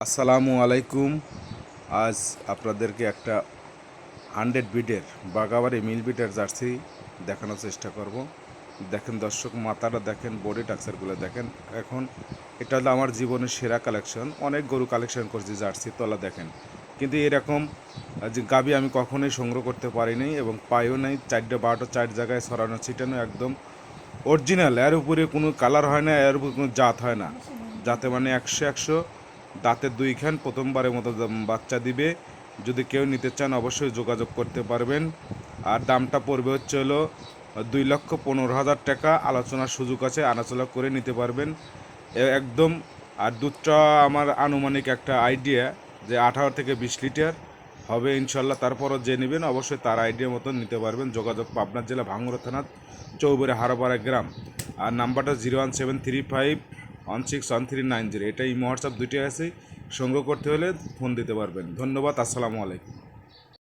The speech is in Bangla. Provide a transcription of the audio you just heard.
আসসালামু আলাইকুম। আজ আপনাদেরকে একটা 100 বিটের বাগাবাড়ি মিল বিটের জার্সি দেখানোর চেষ্টা করব। দেখেন দর্শক, মাথাটা দেখেন, বডি টাক্সারগুলো দেখেন। এখন এটা হলো আমার জীবনের সেরা কালেকশন। অনেক গরু কালেকশন করছি জার্সি তলা দেখেন, কিন্তু এরকম যে গাবি আমি কখনোই সংগ্রহ করতে পারিনি এবং পাইও নাই। 4টা 12টা 4 জায়গায় ছড়ানো ছিটানো, একদম অরিজিনাল। এর উপরে কোনো কালার হয় না, এর উপরে কোনো জাত হয় না। যাতে মানে 100 দাঁতের 2 খান প্রথমবারের মতো বাচ্চা দিবে। যদি কেউ নিতে চান অবশ্যই যোগাযোগ করতে পারবেন। আর দামটা পড়বে হচ্ছে হলো 2,15,000 টাকা। আলোচনার সুযোগ আছে, আলোচনা করে নিতে পারবেন একদম। আর দুধটা আমার আনুমানিক একটা আইডিয়া যে 18 থেকে 20 লিটার হবে ইনশাল্লাহ। তারপরও যে নেবেন অবশ্যই তার আইডিয়া মতন নিতে পারবেন। যোগাযোগ পাবনা জেলা ভাঙ্গুড়া থানা চৌবরে হারোপাড়া গ্রাম। আর নাম্বারটা 01735161390। এটা এই হোয়াটসঅ্যাপ দুইটাই আছে। সংগ্রহ করতে হলে ফোন দিতে পারবেন। ধন্যবাদ। আসসালামু আলাইকুম।